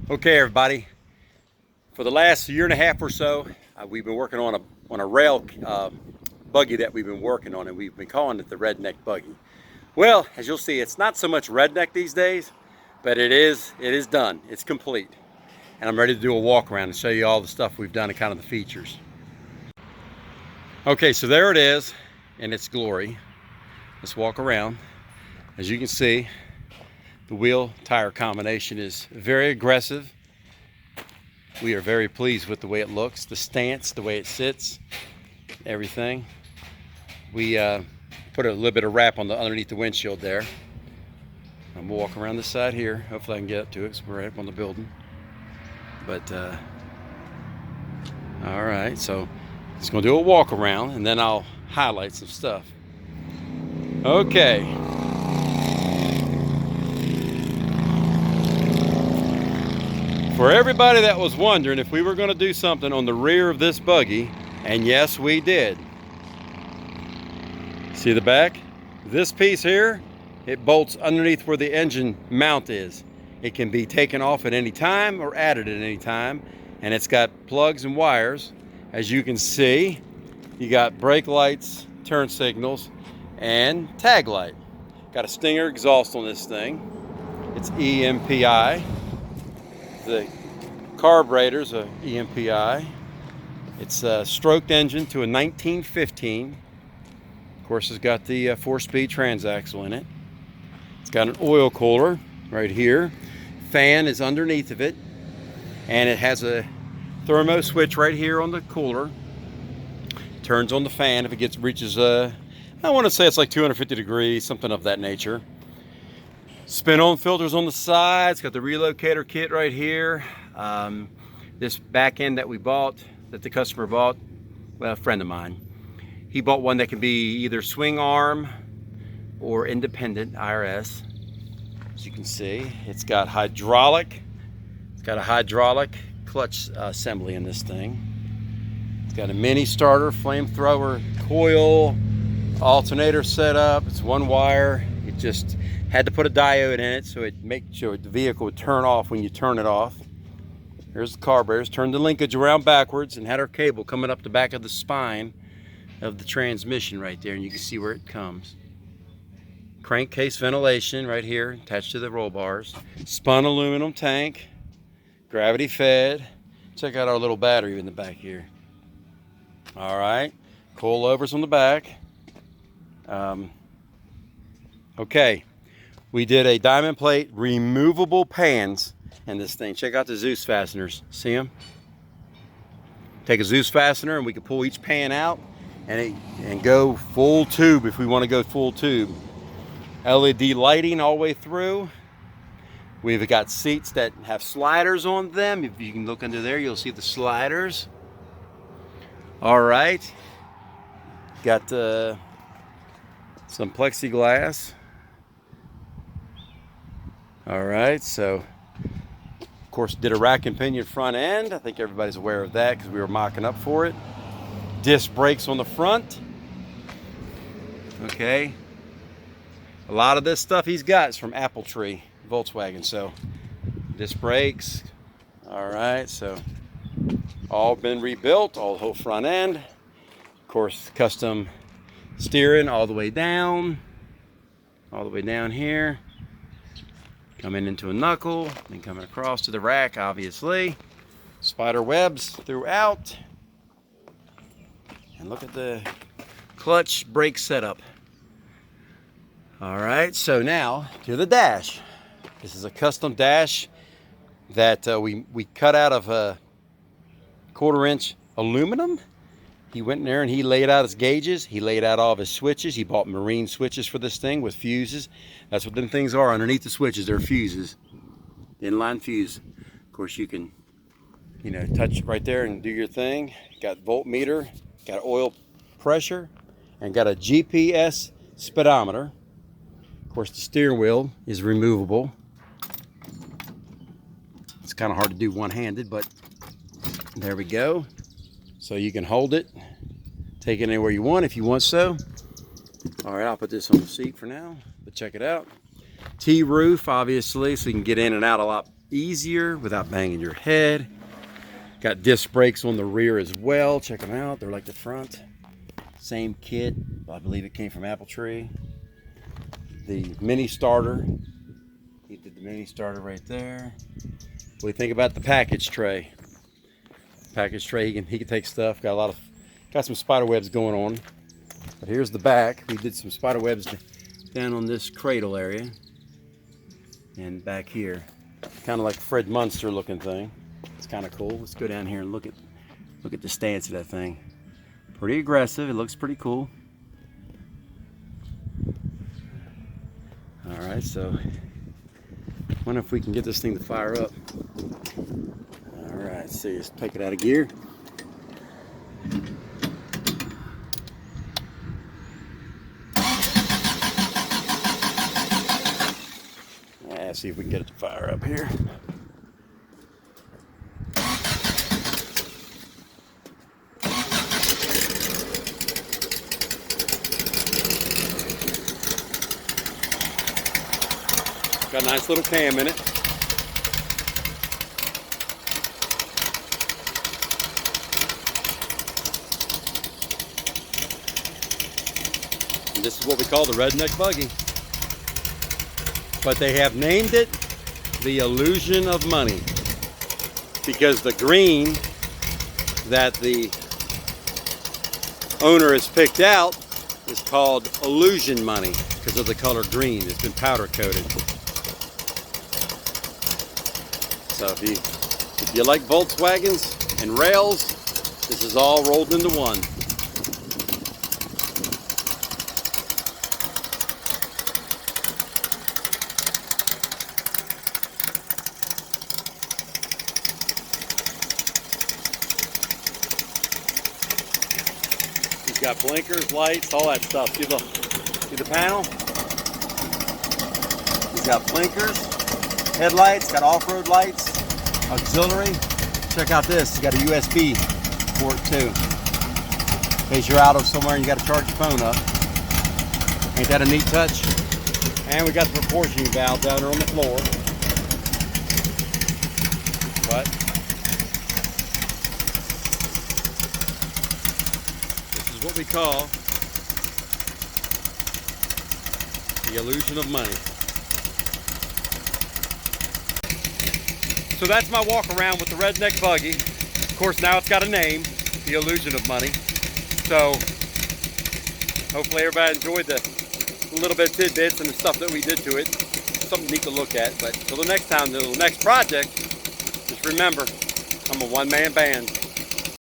Okay, everybody. For the last year and a half or so, we've been working on a rail buggy that we've been working on, and we've been calling it the Redneck buggy. Well, as you'll see, it's not so much redneck these days, but it is done. It's complete, and I'm ready to do a walk around and show you all the stuff we've done and kind of the features. Okay, so there it is in its glory. Let's walk around. As you can see, the wheel tire combination is very aggressive. We are very pleased with the way it looks, the stance, the way it sits, everything. We put a little bit of wrap on underneath the windshield there. I'm gonna walk around this side here. Hopefully I can get up to it because we're right up on the building. But all right, so just gonna do a walk around and then I'll highlight some stuff. Okay. For everybody that was wondering if we were going to do something on the rear of this buggy, and yes, we did. See the back? This piece here, it bolts underneath where the engine mount is. It can be taken off at any time or added at any time, and it's got plugs and wires. As you can see, you got brake lights, turn signals, and tag light. Got a Stinger exhaust on this thing. It's EMPI. The carburetor's a EMPI. It's a stroked engine to a 1915. Of course, it's got the 4-speed transaxle in it. It's got an oil cooler right here. Fan is underneath of it, and it has a thermo switch right here on the cooler. Turns on the fan if it reaches I want to say it's like 250 degrees, something of that nature. Spin-on filters on the side. It's got the relocator kit right here. This back end that we bought, that the customer bought, well, a friend of mine, he bought one that can be either swing arm or independent IRS. As you can see, it's got a hydraulic clutch assembly in this thing. It's got a mini starter, flamethrower, coil, alternator setup. It's one wire. It just had to put a diode in it so it makes sure the vehicle would turn off when you turn it off. Here's the carburetors. Turned the linkage around backwards and had our cable coming up the back of the spine of the transmission right there, and you can see where it comes. Crankcase ventilation right here attached to the roll bars. Spun aluminum tank, gravity fed. Check out our little battery in the back here. All right, coilovers on the back. Okay. We did a diamond plate removable pans in this thing. Check out the Zeus fasteners. See them? Take a Zeus fastener and we can pull each pan out and go full tube if we want to go full tube. LED lighting all the way through. We've got seats that have sliders on them. If you can look under there, you'll see the sliders. All right. Got some plexiglass. All right, so of course did a rack and pinion front end. I think everybody's aware of that because we were mocking up for it. Disc brakes on the front. Okay, a lot of this stuff he's got is from Apple Tree Volkswagen. So disc brakes. All right, so all been rebuilt, all the whole front end. Of course, custom steering all the way down here. Coming into a knuckle, then coming across to the rack, obviously. Spider webs throughout. And look at the clutch brake setup. All right, so now to the dash. This is a custom dash that we cut out of a 1/4-inch aluminum. He went in there and he laid out his gauges. He laid out all of his switches. He bought marine switches for this thing with fuses. That's what them things are. Underneath the switches, they're fuses. Inline fuse. Of course, you can, touch right there and do your thing. Got voltmeter, got oil pressure, and got a GPS speedometer. Of course, the steering wheel is removable. It's kind of hard to do one-handed, but there we go. So you can hold it, take it anywhere you want if you want so. All right, I'll put this on the seat for now, but check it out. T-roof, obviously, so you can get in and out a lot easier without banging your head. Got disc brakes on the rear as well. Check them out. They're like the front. Same kit. I believe it came from Apple Tree. The mini starter. He did the mini starter right there. What do you think about the package tray? Package tray, he can take stuff. Got some spider webs going on. But here's the back. We did some spider webs down on this cradle area. And back here. Kind of like a Fred Munster looking thing. It's kind of cool. Let's go down here and look at the stance of that thing. Pretty aggressive. It looks pretty cool. All right, so I wonder if we can get this thing to fire up. All right, let's see. Let's take it out of gear. Let's see if we can get it to fire up here. Got a nice little cam in it. And this is what we call the Redneck buggy. But they have named it the Illusion of Money because the green that the owner has picked out is called Illusion Money because of the color green. It's been powder coated. So if you like Volkswagens and rails, this is all rolled into one. He's got blinkers, lights, all that stuff. See the panel? He's got blinkers, headlights, got off-road lights, auxiliary. Check out this, he's got a USB port too. In case you're out of somewhere and you got to charge your phone up. Ain't that a neat touch? And we got the proportioning valve down there on the floor. But this is what we call the illusion of money. So that's my walk around with the Redneck buggy. Of course, now it's got a name, the Illusion of Money. So hopefully everybody enjoyed the little bit of tidbits and the stuff that we did to it. Something neat to look at. But till the next time, the next project, just remember, I'm a one-man band.